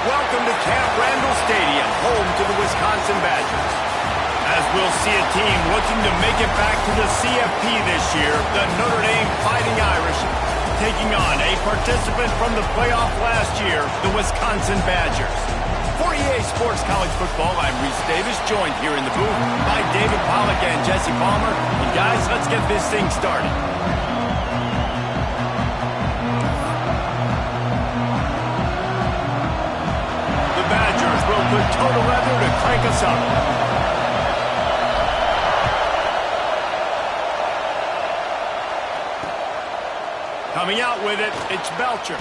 Welcome to Camp Randall Stadium, home to the Wisconsin Badgers. As we'll see a team looking to make it back to the CFP this year, the Notre Dame Fighting Irish taking on a participant from the playoff last year, the Wisconsin Badgers. For EA Sports College Football, I'm Reese Davis, joined here in the booth by David Pollack and Jesse Palmer. And guys, let's get this thing started. The Badgers will put total leather to crank us up. Coming out with it, it's Belcher.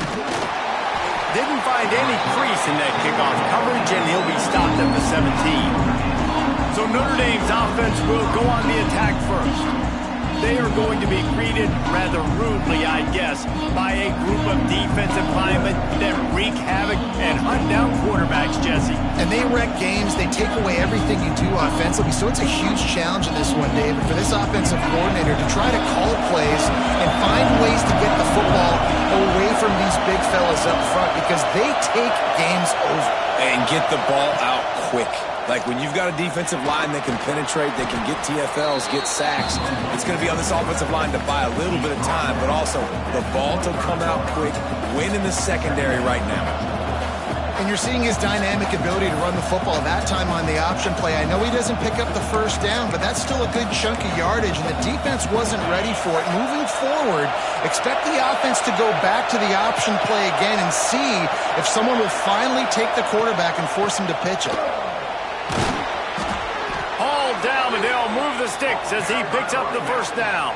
Didn't find any crease in that kickoff coverage, and he'll be stopped at the 17. So Notre Dame's offense will go on the attack first. They are going to be greeted rather rudely, I guess, by a group of defensive linemen that wreak havoc and hunt down quarterbacks, Jesse. And they wreck games. They take away everything you do offensively. So it's a huge challenge in this one, David, for this offensive coordinator to try to call plays and find ways to get the football away from these big fellas up front because they take games over. And get the ball out quick. Like when you've got a defensive line that can penetrate, they can get TFLs, get sacks, it's going to be on this offensive line to buy a little bit of time, but also the ball to come out quick, win in the secondary right now. And you're seeing his dynamic ability to run the football that time on the option play. I know he doesn't pick up the first down, but that's still a good chunk of yardage, and the defense wasn't ready for it. Moving forward, expect the offense to go back to the option play again and see if someone will finally take the quarterback and force him to pitch it. Down, and they'll move the sticks as he picks up the first down.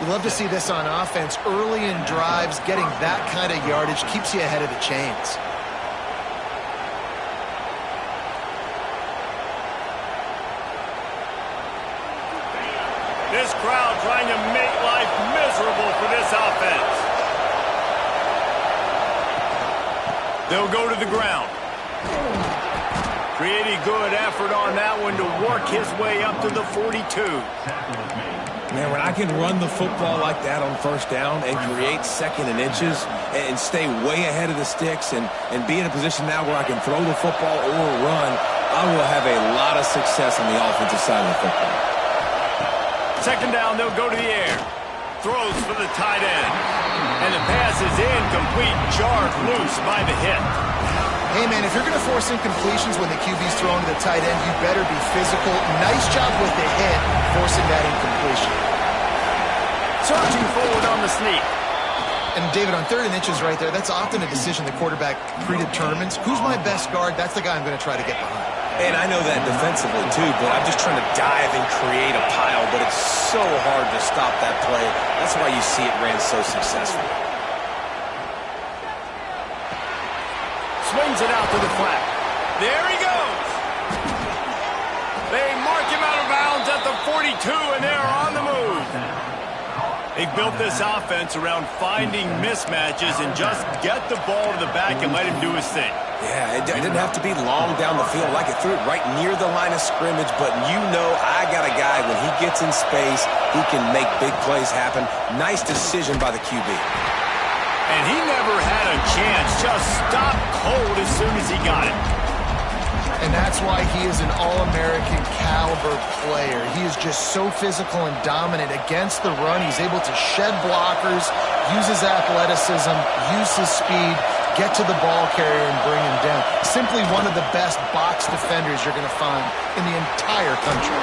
You love to see this on offense. Early in drives, getting that kind of yardage keeps you ahead of the chains. This crowd trying to make life miserable for this offense. They'll go to the ground. Pretty good effort on that one to work his way up to the 42. Man, when I can run the football like that on first down and create second and inches and stay way ahead of the sticks and be in a position now where I can throw the football or run, I will have a lot of success on the offensive side of the football. Second down, they'll go to the air. Throws for the tight end. And the pass is incomplete, jarred loose by the hit. Hey, man, if you're going to force incompletions when the QB's throwing to the tight end, you better be physical. Nice job with the hit, forcing that incompletion. Charging forward on the sneak. And, David, on third and inches right there, that's often a decision the quarterback predetermines. Who's my best guard? That's the guy I'm going to try to get behind. And I know that defensively, too, but I'm just trying to dive and create a pile, but it's so hard to stop that play. That's why you see it ran so successful. Swings it out to the flat. There he goes. They mark him out of bounds at the 42, and they're on the move. They've built this offense around finding mismatches and just get the ball to the back and let him do his thing. Yeah, it didn't have to be long down the field. Like it threw it right near the line of scrimmage, but you know I got a guy, when he gets in space, he can make big plays happen. Nice decision by the QB. And he never had a chance, just stopped cold as soon as he got it. And that's why he is an All-American caliber player. He is just so physical and dominant against the run. He's able to shed blockers, use his athleticism, use his speed, get to the ball carrier and bring him down. Simply one of the best box defenders you're going to find in the entire country.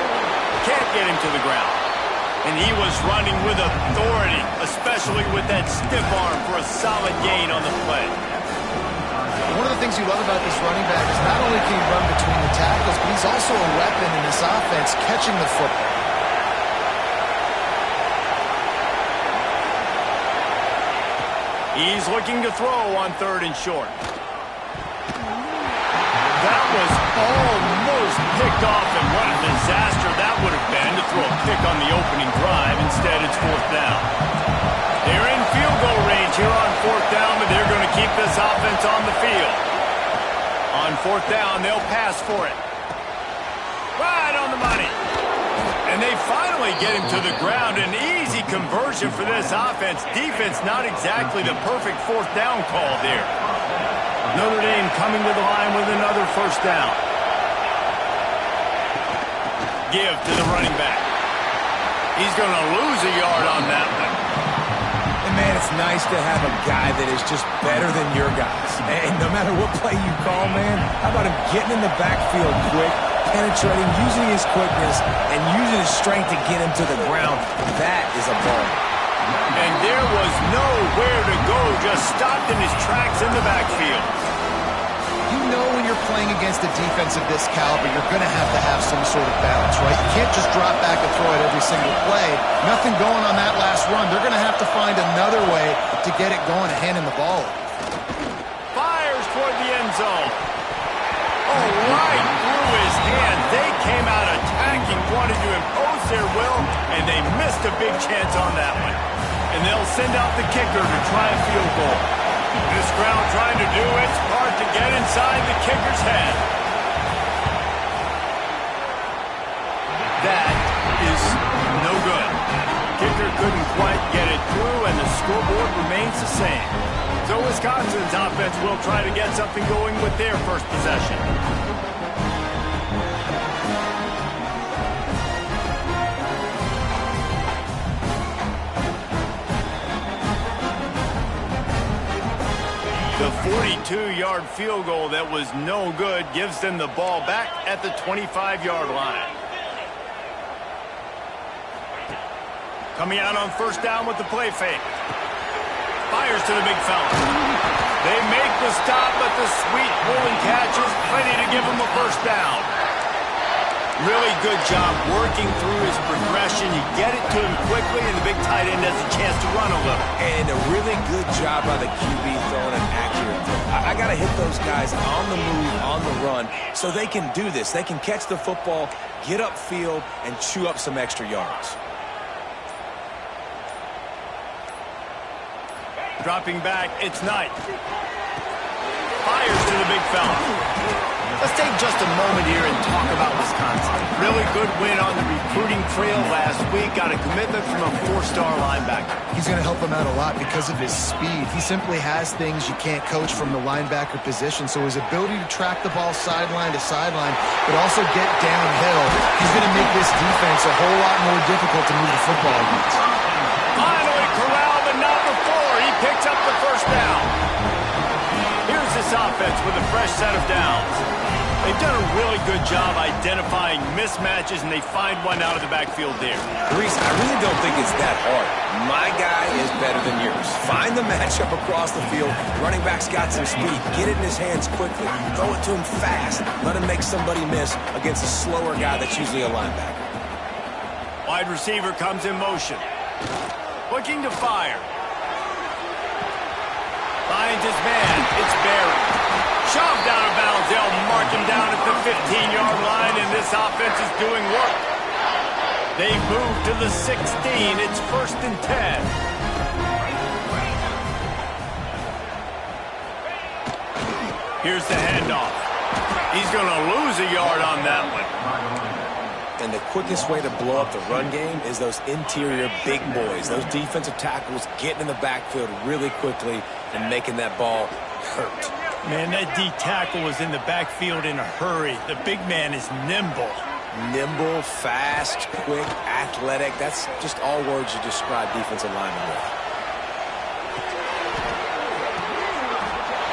Can't get him to the ground. And he was running with authority, especially with that stiff arm for a solid gain on the play. One of the things you love about this running back is not only can he run between the tackles, but he's also a weapon in this offense, catching the football. He's looking to throw on third and short. That was almost picked off, and what a disaster that would have been to throw a pick on the opening drive. Instead, it's fourth down. They're in field goal range here on fourth down, but they're going to keep this offense on the field. On fourth down, they'll pass for it. Right on the money. And they finally get him to the ground. An easy conversion for this offense. Defense not exactly the perfect fourth down call there. Notre Dame coming to the line with another first down. Give to the running back. He's going to lose a yard on that one. And, man, it's nice to have a guy that is just better than your guys. And no matter what play you call, man, how about him getting in the backfield quick, penetrating, using his quickness, and using his strength to get him to the ground. That is a ball. And there was nowhere to go, just stopped in his tracks in the backfield. You know when you're playing against a defense of this caliber, you're going to have some sort of balance, right? You can't just drop back and throw it every single play. Nothing going on that last run. They're going to have to find another way to get it going and hand him the ball. Fires toward the end zone. Oh, right through his hand. They came out attacking, wanted to impose their will, and they missed a big chance on that one. And they'll send out the kicker to try a field goal. This crowd trying to do its part to get inside the kicker's head. That is no good. Kicker couldn't quite get it through, and the scoreboard remains the same. So Wisconsin's offense will try to get something going with their first possession. The 42-yard field goal that was no good gives them the ball back at the 25-yard line. Coming out on first down with the play fake. Fires to the big fella. They make the stop, but the sweet pulling catch is plenty to give them a first down. Really good job working through his progression. You get it to him quickly, and the big tight end has a chance to run a little. And a really good job by the QB throwing an accurate throw. I got to hit those guys on the move, on the run, so they can do this. They can catch the football, get upfield, and chew up some extra yards. Dropping back, it's Knight. Fires to the big fella. Let's take just a moment here and talk about Wisconsin. Really good win on the recruiting trail last week. Got a commitment from a 4-star linebacker. He's going to help him out a lot because of his speed. He simply has things you can't coach from the linebacker position. So his ability to track the ball sideline to sideline, but also get downhill, he's going to make this defense a whole lot more difficult to move the football against. Finally corralled, but not before. He picks up the first down. Here's this offense with a fresh set of downs. They've done a really good job identifying mismatches, and they find one out of the backfield there. Reese, I really don't think it's that hard. My guy is better than yours. Find the matchup across the field. Running back's got some speed. Get it in his hands quickly. Throw it to him fast. Let him make somebody miss against a slower guy that's usually a linebacker. Wide receiver comes in motion. Looking to fire. Finds his man. It's Barry. Shoved out of bounds. They'll mark him down at the 15-yard line, and this offense is doing work. They move to the 16. It's 1st and 10. Here's the handoff. He's going to lose a yard on that one. And the quickest way to blow up the run game is those interior big boys, those defensive tackles getting in the backfield really quickly and making that ball hurt. Man, that D tackle was in the backfield in a hurry. The big man is nimble. Nimble, fast, quick, athletic. That's just all words you describe defensive linemen with.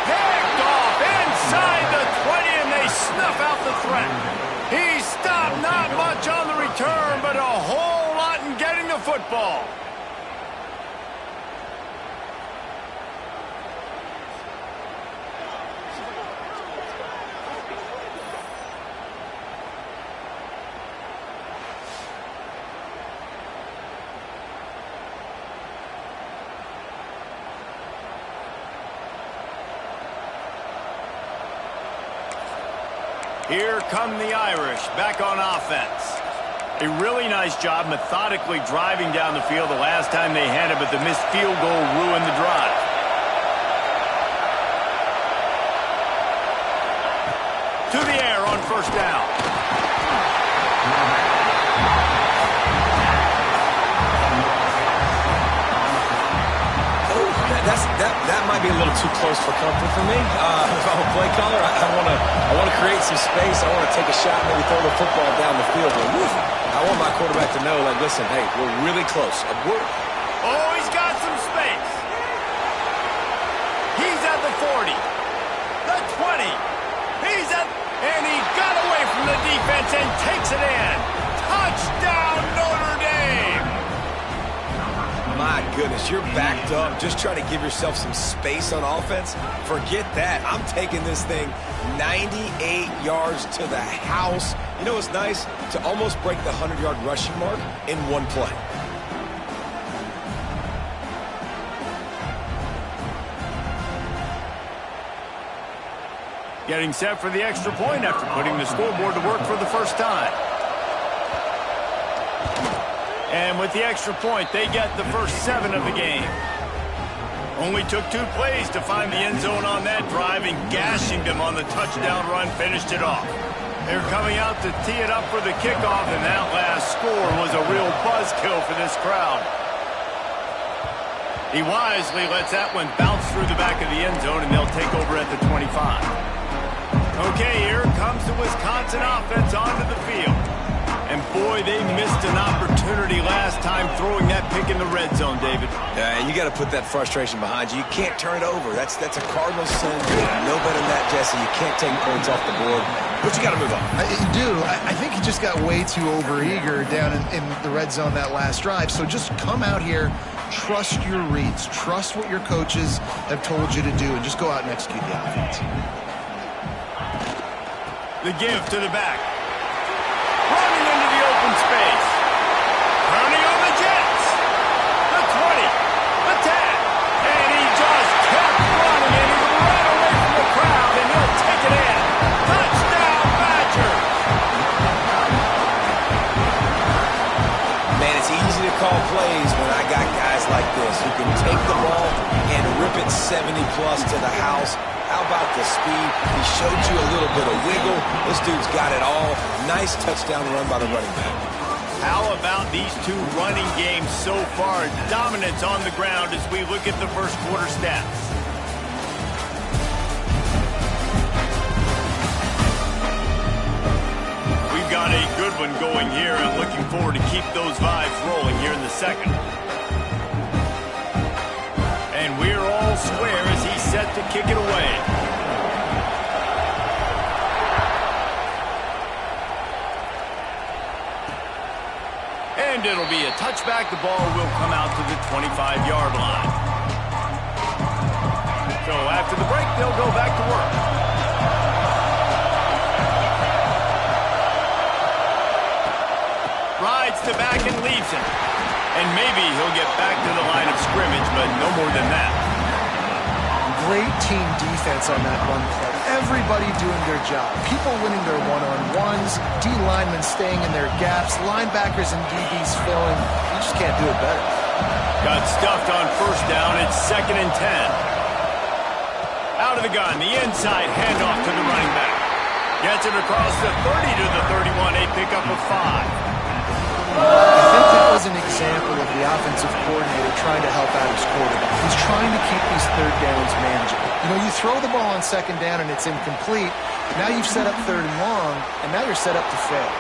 Picked off inside the 20, and they snuff out the threat. He stopped, not much on the return, but a whole lot in getting the football. Here come the Irish, back on offense. A really nice job methodically driving down the field the last time they had it, but the missed field goal ruined the drive. To the air on first down. That might be a little too close for comfort for me. If I'm a play caller? I want to create some space. I want to take a shot, maybe throw the football down the field. But woof, I want my quarterback to know, like, listen, hey, we're really close. Oh, he's got some space. He's at the 40, the 20. And he got away from the defense and takes it in. Touchdown, Notre Dame. My goodness, you're backed up. Just trying to give yourself some space on offense. Forget that. I'm taking this thing 98 yards to the house. You know what's nice? To almost break the 100-yard rushing mark in one play. Getting set for the extra point after putting the scoreboard to work for the first time. And with the extra point, they get the first 7 of the game. Only took 2 plays to find the end zone on that drive, and gashing them on the touchdown run finished it off. They're coming out to tee it up for the kickoff, and that last score was a real buzzkill for this crowd. He wisely lets that one bounce through the back of the end zone, and they'll take over at the 25. Okay, here comes the Wisconsin offense onto the field. And boy, they missed an opportunity last time throwing that pick in the red zone, David. And you got to put that frustration behind you. You can't turn it over. That's a Cardinal sin. No better than that, Jesse. You can't take points off the board. But you got to move on. You do. I think he just got way too overeager down in the red zone that last drive. So just come out here, trust your reads, trust what your coaches have told you to do, and just go out and execute the offense. The give to the back. Running into the open space. Turning on the Jets. The 20. The 10. And he just kept running, and he ran away from the crowd, and he'll take it in. Touchdown, Badgers. Man, it's easy to call plays when I got guys like this who can take the ball and rip it 70-plus to the house. How about the speed? He showed you a little bit of wiggle. This dude's got it all. Nice touchdown run by the running back. How about these 2 running games so far? Dominance on the ground as we look at the first quarter stats. We've got a good one going here, and looking forward to keep those vibes rolling here in the second. And we're all square as he's set to kick it away. And it'll be a touchback. The ball will come out to the 25-yard line. So after the break, they'll go back to work. Rides to back and leaves him. And maybe he'll get back to the line of scrimmage, but no more than that. Great team defense on that run play. Everybody doing their job. People winning their one-on-ones, D linemen staying in their gaps, linebackers and DBs filling. You just can't do it better. Got stuffed on first down. It's 2nd and 10. Out of the gun, the inside handoff to the running back. Gets it across the 30 to the 31, a pickup of 5. I think that was an example of the offensive coordinator trying to help out his quarterback. He's trying to keep these 3rd downs manageable. You know, you throw the ball on 2nd down and it's incomplete. Now you've set up 3rd and long, and now you're set up to fail.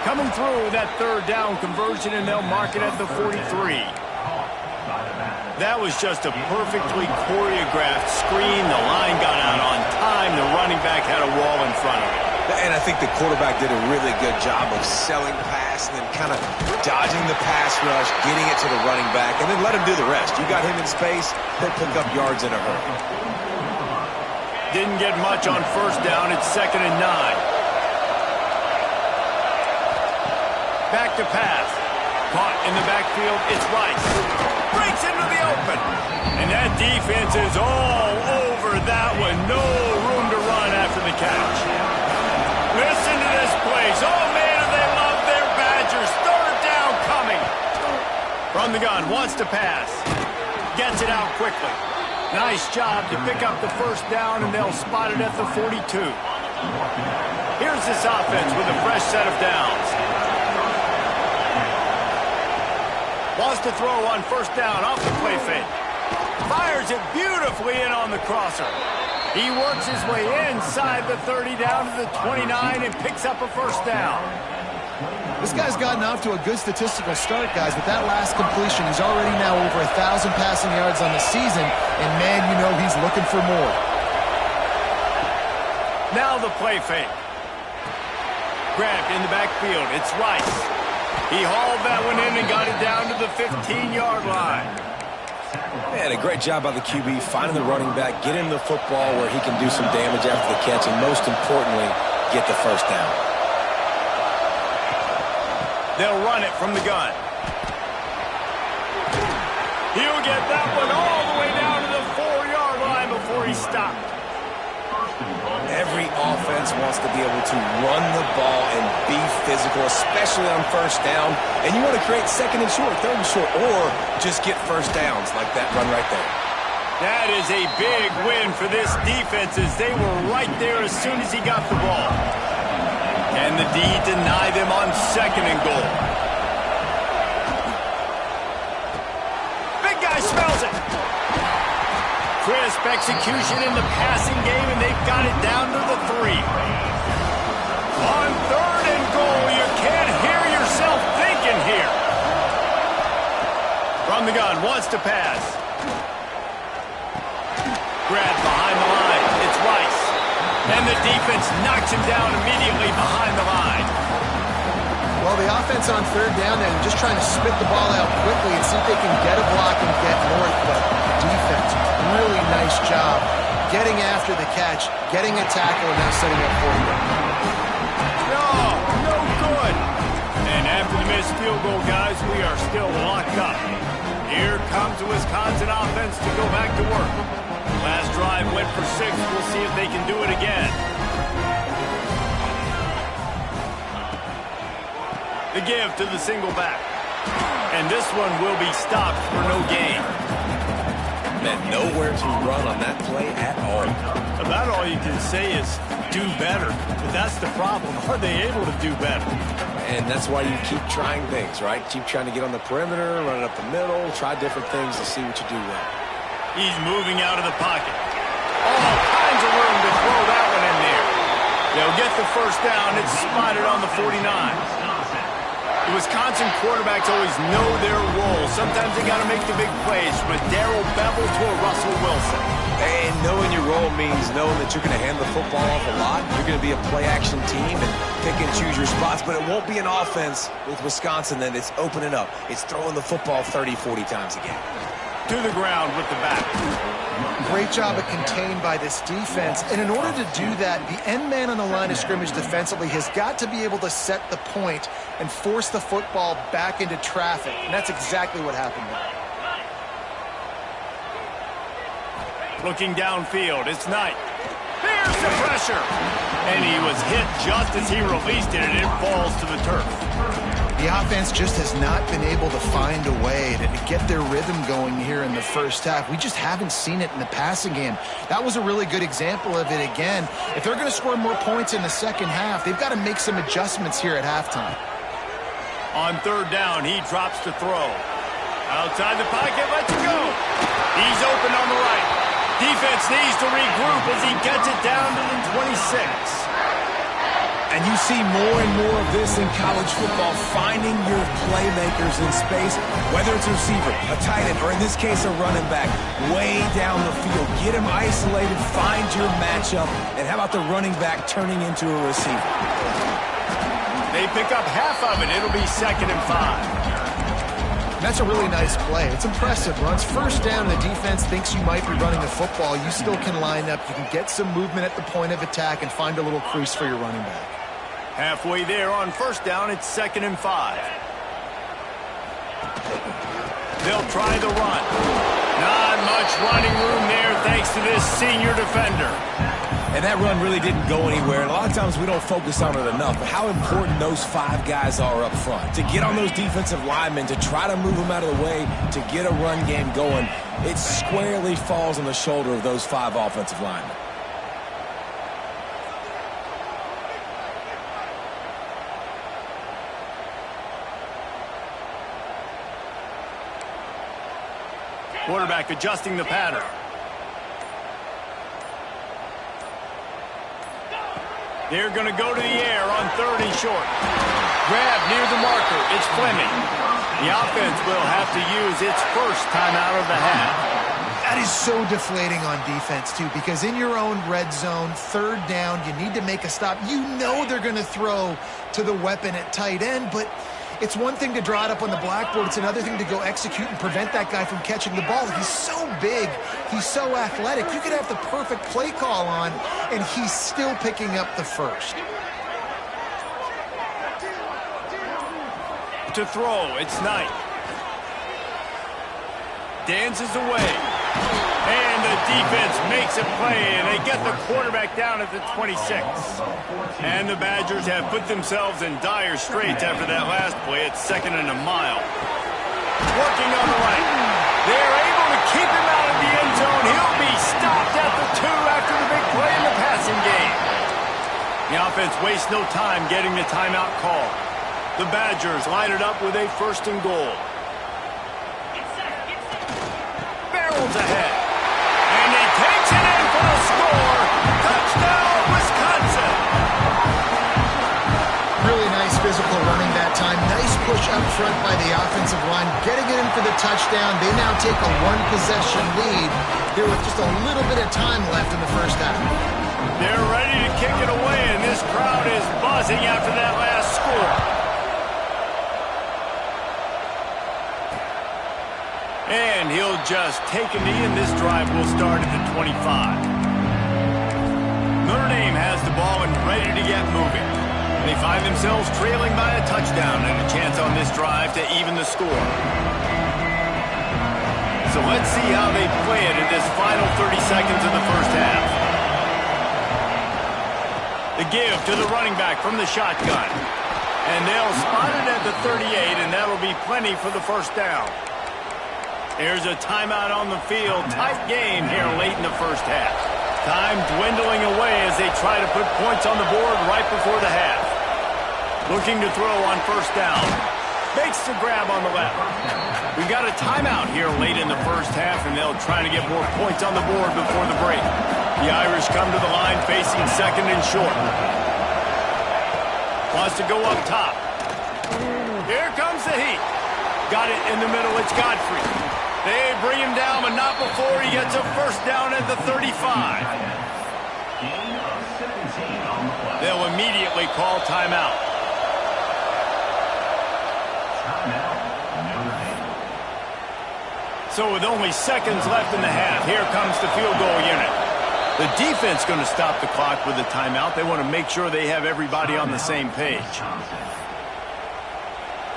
Coming through that 3rd down conversion, and they'll mark it at the 43. That was just a perfectly choreographed screen. The line got out on time. The running back had a wall in front of him. And I think the quarterback did a really good job of selling pass and then kind of dodging the pass rush, getting it to the running back, and then let him do the rest. You got him in space, he'll pick up yards in a hurry. Didn't get much on first down. It's 2nd and 9. Back to pass. Caught in the backfield. It's Rice. Breaks into the open. And that defense is all over that one. No room to run after the catch. Listen to this place. Oh, man, do they love their Badgers. 3rd down coming. From the gun. Wants to pass. Gets it out quickly. Nice job to pick up the first down, and they'll spot it at the 42. Here's this offense with a fresh set of downs. Wants to throw on first down off the play fake. Fires it beautifully in on the crosser. He works his way inside the 30 down to the 29 and picks up a first down. This guy's gotten off to a good statistical start, guys. With that last completion, he's already now over 1,000 passing yards on the season, and man, you know he's looking for more. Now the play fake. Grabbed in the backfield. It's Rice. He hauled that one in and got it down to the 15-yard line. Man, a great job by the QB finding the running back, getting the football where he can do some damage after the catch, and most importantly, get the first down. They'll run it from the gun. He'll get that one all the way down to the 4-yard line before he stopped. Every offense wants to be able to run the ball and be physical, especially on first down. And you want to create second and short, third and short, or just get first downs like that run right there. That is a big win for this defense as they were right there as soon as he got the ball. Can the D deny them on second and goal? Big guy smells it. Crisp execution in the passing game, and they've got it down to the 3. On third and goal, you can't hear yourself thinking here. From the gun, wants to pass. Grabbed behind the line. It's Rice. And the defense knocks him down immediately behind the line. Well, the offense on third down and just trying to spit the ball out quickly and see if they can get a block and get north. But defense, really nice job getting after the catch, getting a tackle, and now setting up for you. No good. And after the missed field goal, guys, we are still locked up. Here comes the Wisconsin offense to go back to work. Last drive went for 6. We'll see if they can do it again. The give to the single back. And this one will be stopped for no gain. Man, nowhere to run on that play at all. About all you can say is do better. But that's the problem. Are they able to do better? And that's why you keep trying things, right? Keep trying to get on the perimeter, run it up the middle, try different things to see what you do well. He's moving out of the pocket. All kinds of room to throw that one in there. They'll get the first down. It's spotted on the 49. The Wisconsin quarterbacks always know their role. Sometimes they got to make the big plays, from a Darrell Bevell to a Russell Wilson. And knowing your role means knowing that you're going to hand the football off a lot. You're going to be a play-action team and pick and choose your spots. But it won't be an offense with Wisconsin that it's opening up. It's throwing the football 30, 40 times a game. To the ground with the back. Great job of contained by this defense. And in order to do that, the end man on the line of scrimmage defensively has got to be able to set the point and force the football back into traffic. And that's exactly what happened there. Looking downfield, it's Knight. There's the pressure. And he was hit just as he released it, and it falls to the turf. The offense just has not been able to find a way to get their rhythm going here in the first half. We just haven't seen it in the passing game. That was a really good example of it again. If they're going to score more points in the second half, they've got to make some adjustments here at halftime. On third down, he drops to throw. Outside the pocket, lets it go. He's open on the right. Defense needs to regroup as he gets it down to the 26. And you see more and more of this in college football, finding your playmakers in space, whether it's a receiver, a tight end, or in this case, a running back, way down the field. Get him isolated, find your matchup, and how about the running back turning into a receiver? They pick up half of it. It'll be 2nd and 5. That's a really nice play. It's impressive. Runs first down, and the defense thinks you might be running the football. You still can line up. You can get some movement at the point of attack and find a little crease for your running back. Halfway there on first down, it's 2nd and 5. They'll try the run. Not much running room there thanks to this senior defender. And that run really didn't go anywhere. And a lot of times we don't focus on it enough. But how important those 5 guys are up front. To get on those defensive linemen, to try to move them out of the way, to get a run game going, it squarely falls on the shoulder of those 5 offensive linemen. Quarterback adjusting the pattern. They're going to go to the air on 3rd and short. Grab near the marker. It's Fleming. The offense will have to use its first timeout of the half. That is so deflating on defense, too, because in your own red zone, 3rd down, you need to make a stop. You know they're going to throw to the weapon at tight end, but it's one thing to draw it up on the blackboard. It's another thing to go execute and prevent that guy from catching the ball. He's so big. He's so athletic. You could have the perfect play call on, and he's still picking up the first. To throw, it's Knight. Dances away. And the defense makes a play, and they get the quarterback down at the 26. And the Badgers have put themselves in dire straits after that last play at 2nd and a mile. Working on the right. They're able to keep him out of the end zone. He'll be stopped at the 2 after the big play in the passing game. The offense wastes no time getting the timeout call. The Badgers line it up with a 1st and goal. Barrels ahead. And he takes it in for a score. Touchdown, Wisconsin. Really nice physical running that time. Nice push up front by the offensive line. Getting it in for the touchdown. They now take a 1-possession lead here with just a little bit of time left in the first half. They're ready to kick it away, and this crowd is buzzing after that last score. And he'll just take a knee, and this drive will start at the 25. Notre Dame has the ball and ready to get moving. They find themselves trailing by a touchdown and a chance on this drive to even the score. So let's see how they play it in this final 30 seconds of the first half. The give to the running back from the shotgun. And they'll spot it at the 38, and that'll be plenty for the first down. There's a timeout on the field. Tight game here late in the first half. Time dwindling away as they try to put points on the board right before the half. Looking to throw on 1st down. Makes the grab on the left. We've got a timeout here late in the first half, and they'll try to get more points on the board before the break. The Irish come to the line facing 2nd and short. Wants to go up top. Here comes the heat. Got it in the middle. It's Godfrey. They bring him down, but not before he gets a 1st down at the 35. They'll immediately call timeout. So with only seconds left in the half, here comes the field goal unit. The defense going to stop the clock with a timeout. They want to make sure they have everybody on the same page.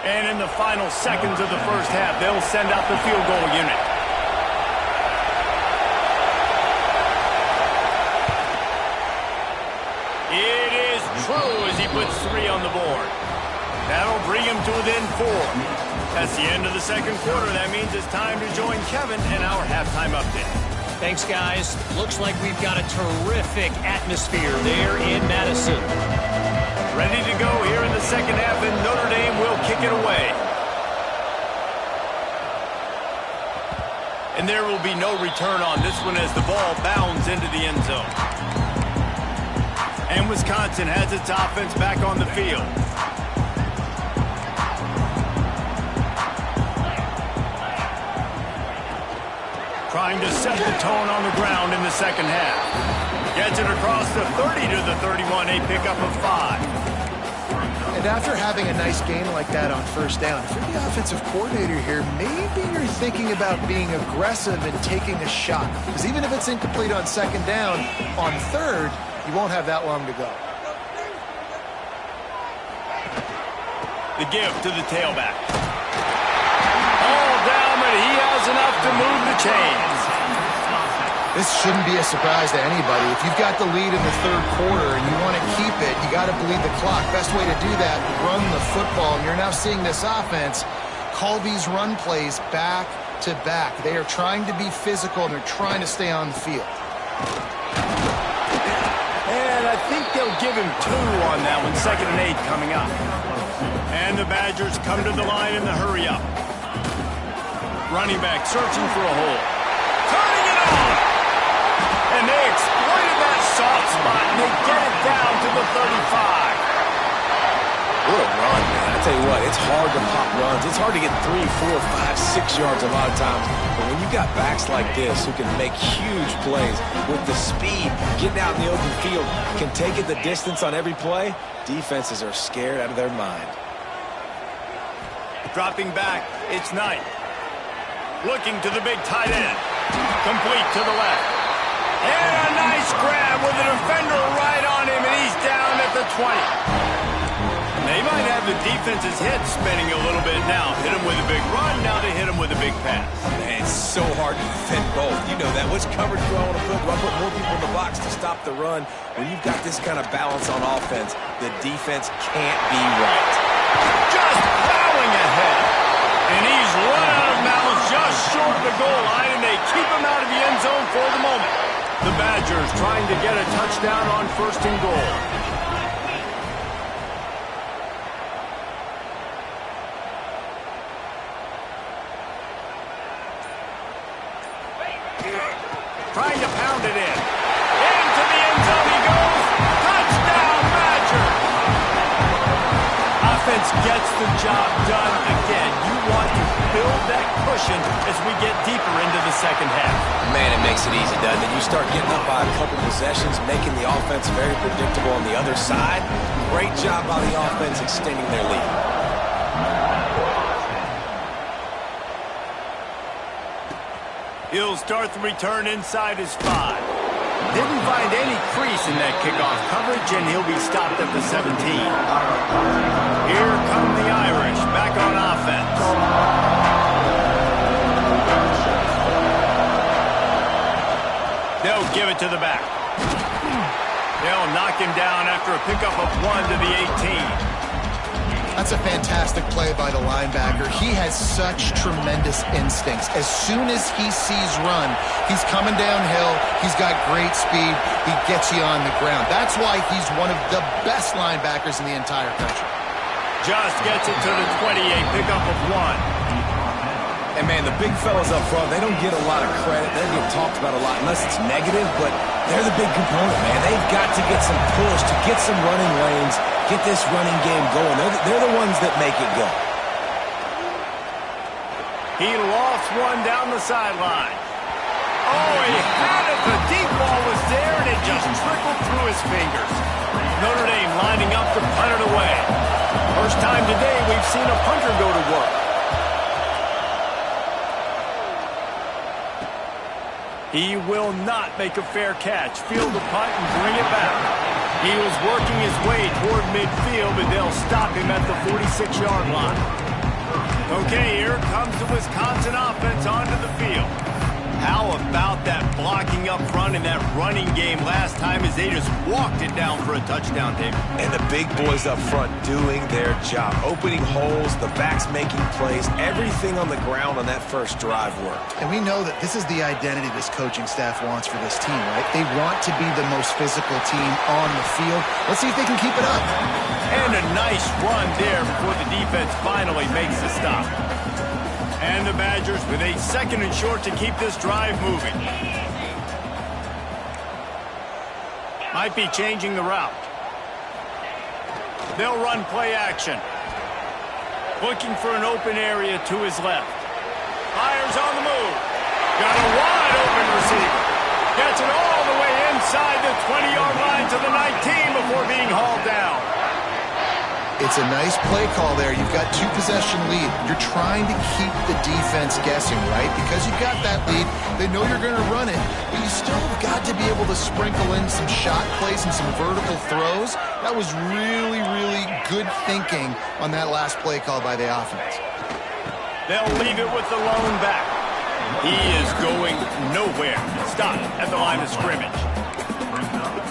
And in the final seconds of the first half, they'll send out the field goal unit. It is true as he puts 3 on the board. That'll bring him to within 4. That's the end of the second quarter. That means it's time to join Kevin in our halftime update. Thanks, guys. Looks like we've got a terrific atmosphere there in Madison. Ready to go here in the second half, and Notre Dame will kick it away. And there will be no return on this one as the ball bounds into the end zone. And Wisconsin has its offense back on the field. Trying to set the tone on the ground in the second half. Gets it across the 30 to the 31, a pickup of 5. And after having a nice game like that on 1st down, if you're the offensive coordinator here, maybe you're thinking about being aggressive and taking a shot. Because even if it's incomplete on 2nd down, on 3rd, you won't have that long to go. The give to the tailback. All down, but he has enough to move the chains. This shouldn't be a surprise to anybody. If you've got the lead in the 3rd quarter and you want to keep it, you got to bleed the clock. Best way to do that, run the football. And you're now seeing this offense call these run plays back to back. They are trying to be physical, and they're trying to stay on the field. And I think they'll give him 2 on that one. 2nd and 8 coming up. And the Badgers come to the line in the hurry up. Running back searching for a hole. Turning it on! And they exploited that soft spot, and they get it down to the What a run, man. I tell you what, it's hard to pop runs. It's hard to get 3, 4, 5, 6 yards a lot of times. But when you've got backs like this who can make huge plays with the speed, getting out in the open field, can take it the distance on every play, defenses are scared out of their mind. Dropping back, it's Knight. Looking to the big tight end. Complete to the left. And a nice grab with a defender right on him, and he's down at the 20. They might have the defense's head spinning a little bit now. Hit him with a big run, now they hit him with a big pass. Man, it's so hard to defend both. You know that. Which coverage do I want to put? Do I put more people in the box to stop the run? When you've got this kind of balance on offense, the defense can't be right. Just plowing ahead. And he's run out of bounds just short of the goal line, and they keep him out of the end zone for the moment. The Badgers trying to get a touchdown on 1st and goal. Trying to pound it in. Into the end zone he goes. Touchdown, Badgers! Offense gets the job done again. You want to build that cushion as we get deeper into the second half. Man, it makes it easy, doesn't it? You start getting up by a couple possessions, making the offense very predictable on the other side. Great job by the offense extending their lead. He'll start the return inside his 5. Didn't find any crease in that kickoff coverage, and he'll be stopped at the 17. Here come the Irish, back on offense. They'll give it to the back. They'll knock him down after a pickup of 1 to the 18. That's a fantastic play by the linebacker. He has such tremendous instincts. As soon as he sees run, he's coming downhill. He's got great speed. He gets you on the ground. That's why he's one of the best linebackers in the entire country. Just gets it to the 28, pickup of 1. And, man, the big fellas up front, they don't get a lot of credit. They don't get talked about a lot unless it's negative, but they're the big component, man. They've got to get some push, to get some running lanes, get this running game going. They're the ones that make it go. He lost one down the sideline. Oh, he had it. The deep ball was there, and it just trickled through his fingers. Notre Dame lining up to punt it away. First time today we've seen a punter go to work. He will not make a fair catch. Field the punt and bring it back. He was working his way toward midfield, but they'll stop him at the 46-yard line. Okay, here comes the Wisconsin offense onto the field. How about that blocking up front in that running game last time as they just walked it down for a touchdown, David? And the big boys up front doing their job. Opening holes, the backs making plays, everything on the ground on that first drive worked. And we know that this is the identity this coaching staff wants for this team, right? They want to be the most physical team on the field. Let's see if they can keep it up. And a nice run there before the defense finally makes the stop. And the Badgers with a 2nd and short to keep this drive moving. Might be changing the route. They'll run play action. Looking for an open area to his left. Fires on the move. Got a wide open receiver. Gets it all the way inside the 20-yard line to the 19 before being hauled down. It's a nice play call there. You've got 2-possession lead. You're trying to keep the defense guessing, right? Because you've got that lead. They know you're going to run it, but you still have got to be able to sprinkle in some shot plays and some vertical throws. That was really, really good thinking on that last play call by the offense. They'll leave it with the lone back. He is going nowhere. Stop at the line of scrimmage.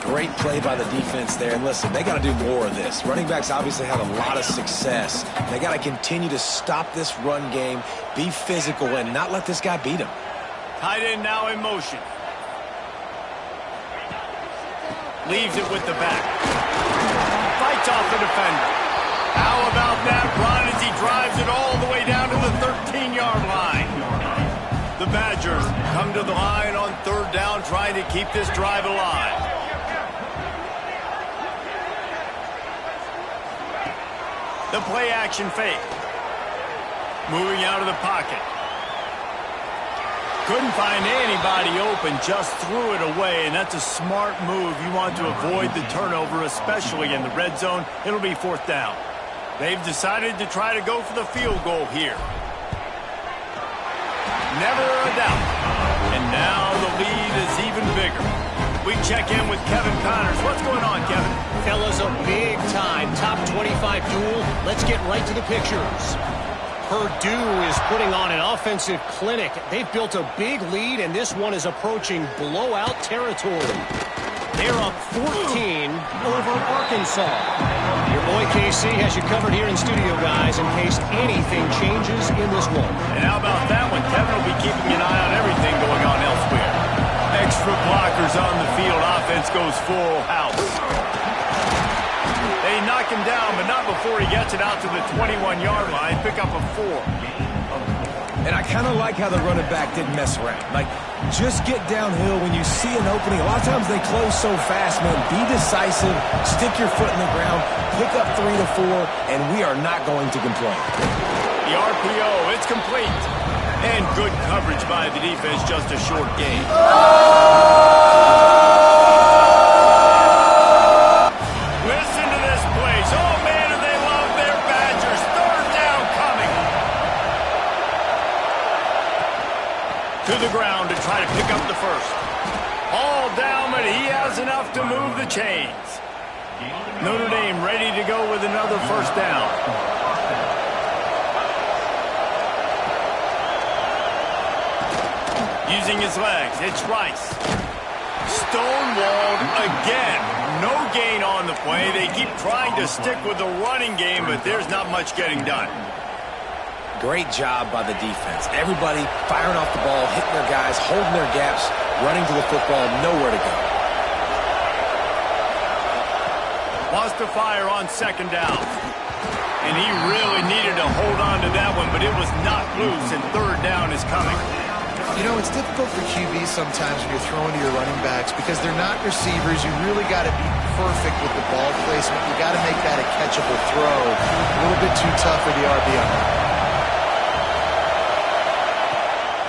Great play by the defense there. And listen, they got to do more of this. Running backs obviously had a lot of success. They got to continue to stop this run game, be physical, and not let this guy beat them. Tight end now in motion. Leaves it with the back. Fights off the defender. How about that run as he drives it all the way down to the 13-yard line? The Badgers come to the line on 3rd down, trying to keep this drive alive. The play action fake. Moving out of the pocket. Couldn't find anybody open, just threw it away, and that's a smart move. You want to avoid the turnover, especially in the red zone. It'll be 4th down. They've decided to try to go for the field goal here. Never a doubt. And now the lead is even bigger. We check in with Kevin Connors. What's going on, Kevin? Fellas, a big-time top 25 duel. Let's get right to the pictures. Purdue is putting on an offensive clinic. They've built a big lead, and this one is approaching blowout territory. They're up 14 over Arkansas. Your boy KC has you covered here in studio, guys, in case anything changes in this one. And how about that one? Kevin will be keeping an eye on everything going on elsewhere. Extra blockers on the field. Offense goes full house. They knock him down, but not before he gets it out to the 21-yard line. Pick up a 4. And I kind of like how the running back didn't mess around. Like, just get downhill when you see an opening. A lot of times they close so fast, man. Be decisive, stick your foot in the ground, pick up 3 to 4, and we are not going to complain. The RPO, it's complete. And good coverage by the defense, just a short gain. Listen to this place. Oh, man, do they love their Badgers. 3rd down coming. To the ground to try to pick up the first. All down, but he has enough to move the chains. Notre Dame ready to go with another 1st down. Using his legs, it's Rice. Stonewalled again. No gain on the play. They keep trying to stick with the running game, but there's not much getting done. Great job by the defense. Everybody firing off the ball, hitting their guys, holding their gaps, running to the football, nowhere to go. Wants to fire on 2nd down. And he really needed to hold on to that one, but it was not loose, and 3rd down is coming. You know, it's difficult for QBs sometimes when you're throwing to your running backs because they're not receivers. You really got to be perfect with the ball placement. You got to make that a catchable throw. A little bit too tough for the RBI.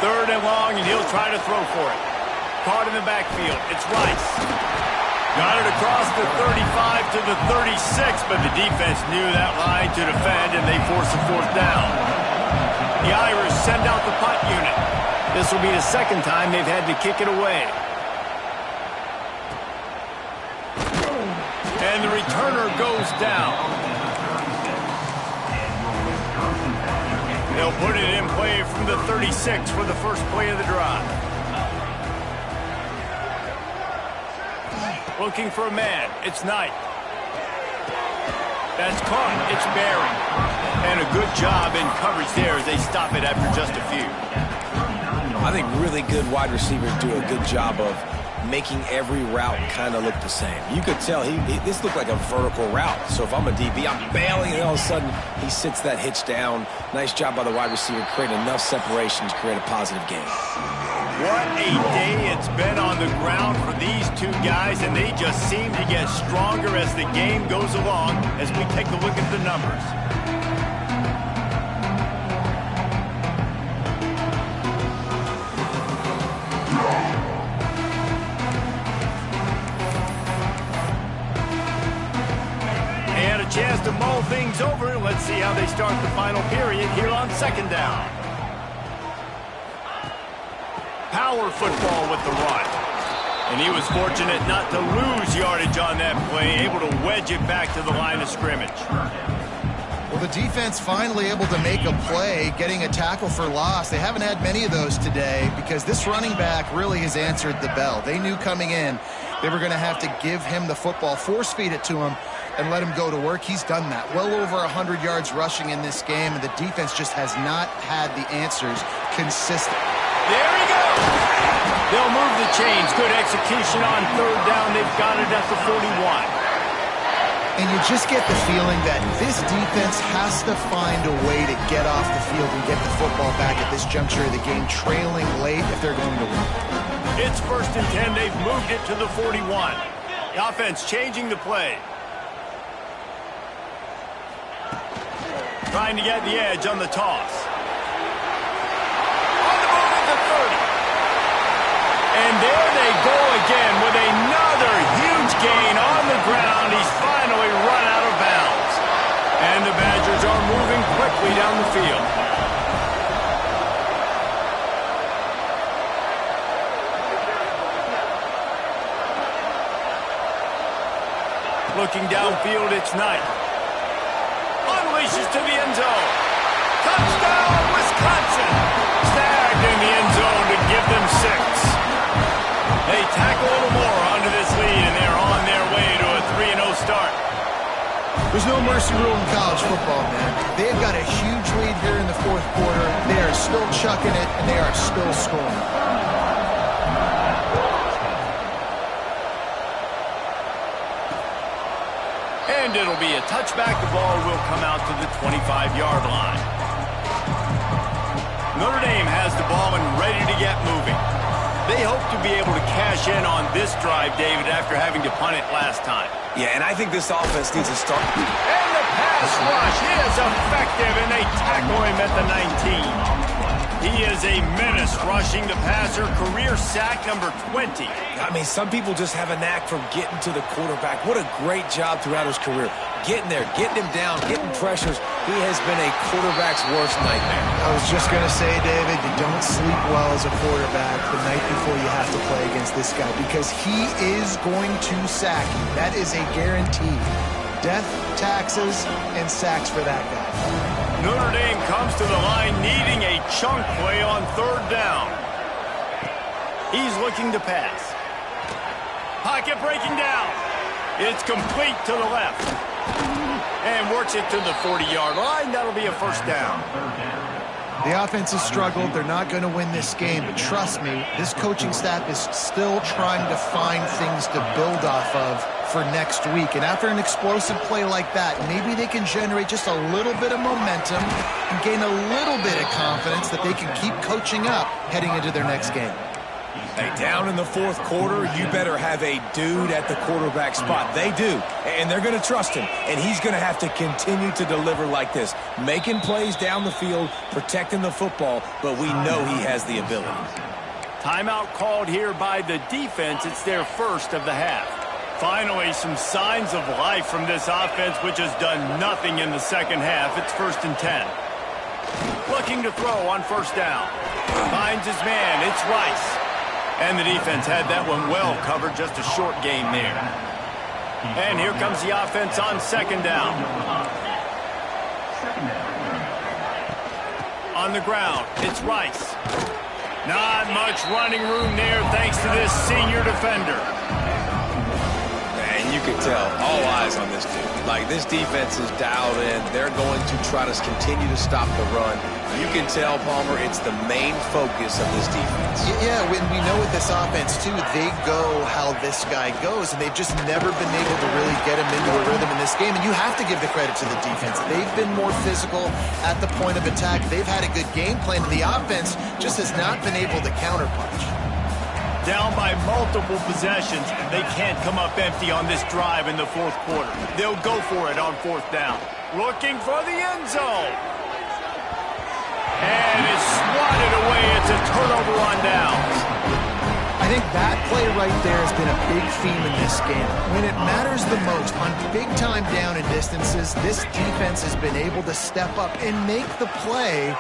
3rd and long, and he'll try to throw for it. Caught in the backfield. It's Rice. Got it across the 35 to the 36, but the defense knew that line to defend, and they force a 4th down. The Irish send out the punt unit. This will be the 2nd time they've had to kick it away. And the returner goes down. They'll put it in play from the 36 for the first play of the drive. Looking for a man. It's Knight. That's caught. It's Barry. And a good job in coverage there as they stop it after just a few. I think really good wide receivers do a good job of making every route kind of look the same. You could tell this looked like a vertical route. So if I'm a DB, I'm bailing, and all of a sudden he sits that hitch down. Nice job by the wide receiver, creating enough separation to create a positive gain. What a day it's been on the ground for these two guys, and they just seem to get stronger as the game goes along as we take a look at the numbers. Chance to mull things over. Let's see how they start the final period here on 2nd down. Power football with the run. And he was fortunate not to lose yardage on that play, able to wedge it back to the line of scrimmage. Well, the defense finally able to make a play, getting a tackle for loss. They haven't had many of those today because this running back really has answered the bell. They knew coming in they were going to have to give him the football, force feed it to him, and let him go to work. He's done that. Well over 100 yards rushing in this game, and the defense just has not had the answers consistent. There he goes. They'll move the chains. Good execution on 3rd down. They've got it at the 41. And you just get the feeling that this defense has to find a way to get off the field and get the football back at this juncture of the game, trailing late if they're going to win. It's 1st and 10. They've moved it to the 41. The offense changing the play. Trying to get the edge on the toss. On the move at the 30. And there they go again with another huge gain on the ground. He's finally run out of bounds. And the Badgers are moving quickly down the field. Looking downfield, it's Knight. Unleashes to the end zone. Touchdown, Wisconsin! Snagged in the end zone to give them 6. They tack a little more onto this lead, and they're on their way to a 3-0 start. There's no mercy rule in college football, man. They've got a huge lead here in the fourth quarter. They are still chucking it, and they are still scoring. And it'll be a touchback. The ball will come out to the 25-yard line. Notre Dame has the ball and ready to get moving. They hope to be able to cash in on this drive, David, after having to punt it last time. Yeah, and I think this offense needs to start. And the pass rush is effective, and they tackle him at the 19. He is a menace rushing the passer. Career sack number 20. I mean, some people just have a knack for getting to the quarterback. What a great job throughout his career. Getting there, getting him down, getting pressures. He has been a quarterback's worst nightmare. I was just going to say, David, you don't sleep well as a quarterback the night before you have to play against this guy because he is going to sack you. That is a guarantee. Death, taxes, and sacks for that guy. Notre Dame comes to the line needing a chunk play on 3rd down. He's looking to pass. Pocket breaking down. It's complete to the left. And works it to the 40-yard line. That'll be a 1st down. The offense has struggled. They're not going to win this game. But trust me, this coaching staff is still trying to find things to build off of for next week. And after an explosive play like that, maybe they can generate just a little bit of momentum and gain a little bit of confidence that they can keep coaching up heading into their next game. Hey, down in the 4th quarter, you better have a dude at the quarterback spot. They do, and they're going to trust him, and he's going to have to continue to deliver like this, making plays down the field, protecting the football, but we know he has the ability. Timeout called here by the defense. It's their first of the half. Finally, some signs of life from this offense, which has done nothing in the second half. It's 1st and 10. Looking to throw on 1st down. Finds his man. It's Rice. And the defense had that one well covered, just a short gain there. And here comes the offense on 2nd down. On the ground, it's Rice. Not much running room there thanks to this senior defender. And you can tell, all eyes on this dude. Like, this defense is dialed in. They're going to try to continue to stop the run. You can tell, Palmer, it's the main focus of this defense. Yeah, when we know with this offense, too, they go how this guy goes, and they've just never been able to really get him into a rhythm in this game. And you have to give the credit to the defense. They've been more physical at the point of attack. They've had a good game plan. The offense just has not been able to counterpunch. Down by multiple possessions, they can't come up empty on this drive in the 4th quarter. They'll go for it on 4th down. Looking for the end zone. And it's swatted away. It's a turnover on downs. I think that play right there has been a big theme in this game. When it matters the most, on big-time down and distances, this defense has been able to step up and make the play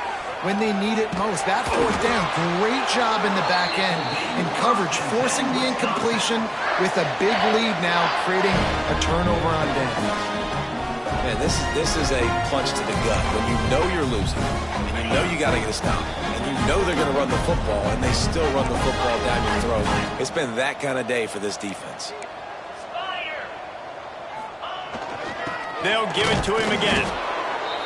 when they need it most. That 4th down, great job in the back end in coverage, forcing the incompletion with a big lead now, creating a turnover on down. Man, this is a punch to the gut. When you know you're losing, and you know you got to get a stop, and you know they're going to run the football, and they still run the football down your throat. It's been that kind of day for this defense. They'll give it to him again.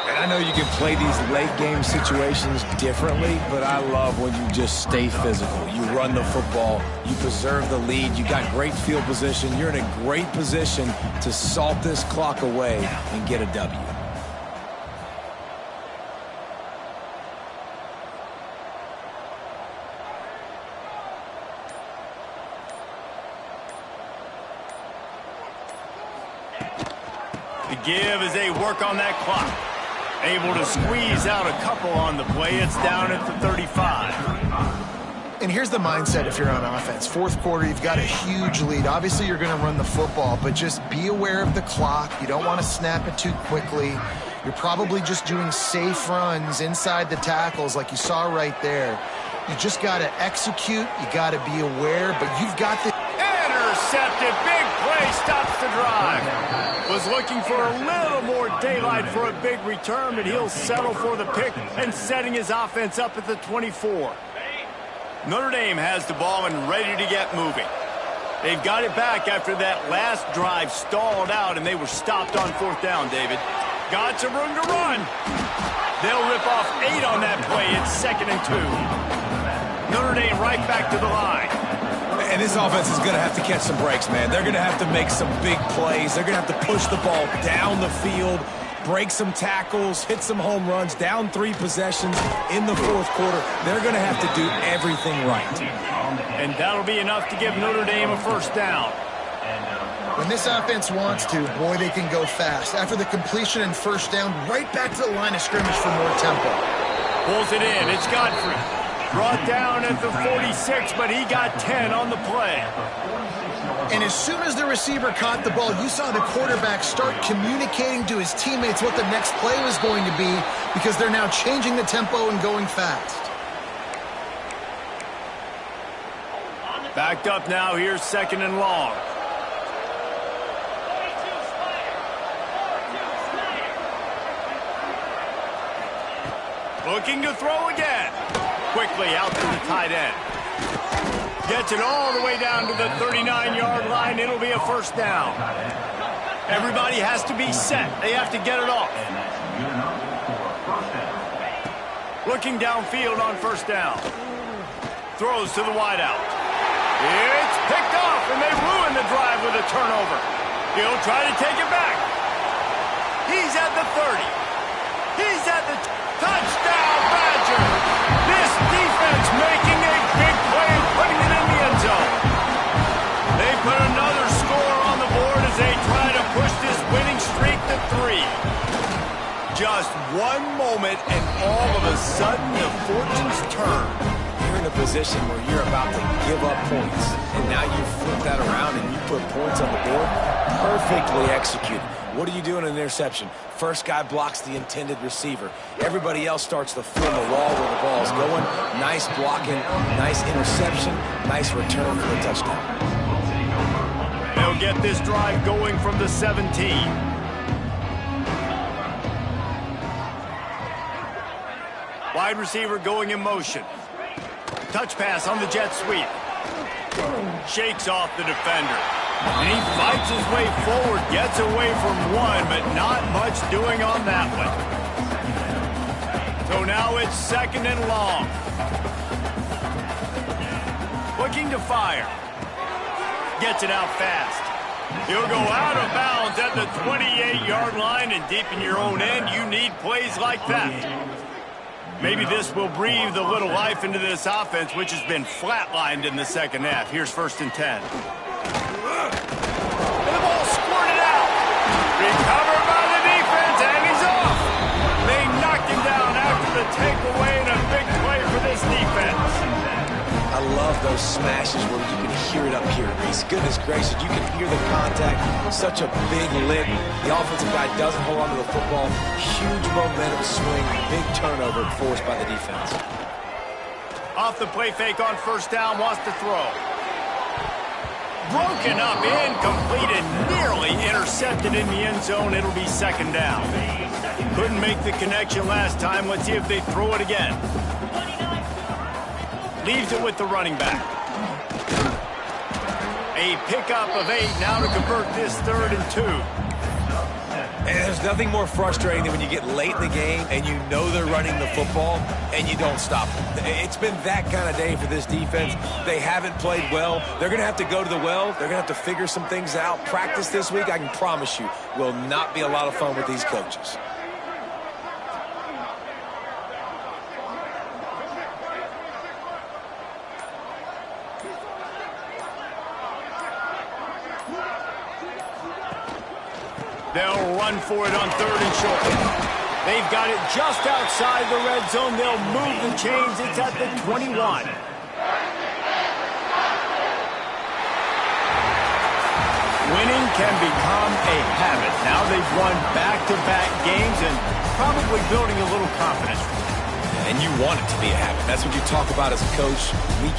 And I know you can play these late-game situations differently, but I love when you just stay physical. You run the football, you preserve the lead, you got great field position. You're in a great position to salt this clock away and get a W. The give as they work on that clock. Able to squeeze out a couple on the play. It's down at the 35. And here's the mindset if you're on offense. Fourth quarter, you've got a huge lead. Obviously, you're going to run the football, but just be aware of the clock. You don't want to snap it too quickly. You're probably just doing safe runs inside the tackles like you saw right there. You just got to execute. You got to be aware, but you've got the... Intercepted. Big play. Stops the drive. Was looking for a little more daylight for a big return, but he'll settle for the pick and setting his offense up at the 24. Notre Dame has the ball and ready to get moving. They've got it back after that last drive stalled out, and they were stopped on fourth down, David. Got some room to run. They'll rip off 8 on that play. It's 2nd and 2. Notre Dame right back to the line. And this offense is going to have to catch some breaks, man. They're going to have to make some big plays. They're going to have to push the ball down the field, break some tackles, hit some home runs, down 3 possessions in the fourth quarter. They're going to have to do everything right. And that'll be enough to give Notre Dame a first down. When this offense wants to, boy, they can go fast. After the completion and first down, right back to the line of scrimmage for more tempo. Pulls it in. It's Godfrey. Brought down at the 46, but he got 10 on the play. And as soon as the receiver caught the ball, you saw the quarterback start communicating to his teammates what the next play was going to be because they're now changing the tempo and going fast. Backed up now. Here's 2nd and long. Looking to throw again. Quickly out to the tight end. Gets it all the way down to the 39-yard line. It'll be a first down. Everybody has to be set. They have to get it off. Looking downfield on first down. Throws to the wideout. It's picked off, and they ruin the drive with a turnover. He'll try to take it back. He's at the 30. He's at the touchdown, Badger. This defense making a big play and putting it in the end zone. They put another score on the board as they try to push this winning streak to 3. Just one moment, and all of a sudden, the fortunes turn. You're in a position where you're about to give up points, and now you flip that around and you put points on the board. Perfectly executed. What do you do in an interception? First guy blocks the intended receiver. Everybody else starts to fill the wall where the ball's going. Nice blocking, nice interception, nice return for the touchdown. They'll get this drive going from the 17. Wide receiver going in motion. Touch pass on the jet sweep. Shakes off the defender. And he fights his way forward, gets away from one, but not much doing on that one. So now it's 2nd and long. Looking to fire. Gets it out fast. He'll go out of bounds at the 28-yard line, and deep in your own end, you need plays like that. Maybe this will breathe a little life into this offense, which has been flatlined in the second half. Here's 1st and 10. And the ball squirted out. Recovered by the defense, and he's off. They knocked him down after the takeaway, and a big play for this defense. I love those smashes where you can hear it up here. Goodness gracious, you can hear the contact. Such a big lick. The offensive guy doesn't hold on to the football. Huge momentum swing. Big turnover forced by the defense. Off the play fake on first down, wants to throw. Broken up, incomplete, and nearly intercepted in the end zone. It'll be 2nd down. Couldn't make the connection last time. Let's see if they throw it again. Leaves it with the running back. A pickup of 8 now to convert this 3rd and 2. And there's nothing more frustrating than when you get late in the game and you know they're running the football and you don't stop them. It's been that kind of day for this defense. They haven't played well. They're going to have to go to the well. They're going to have to figure some things out. Practice this week, I can promise you, will not be a lot of fun with these coaches. They'll run for it on 3rd and short. They've got it just outside the red zone. They'll move the chains. It's at the 21. Winning can become a habit. Now they've won back-to-back games and probably building a little confidence. And you want it to be a habit. That's what you talk about as a coach. Week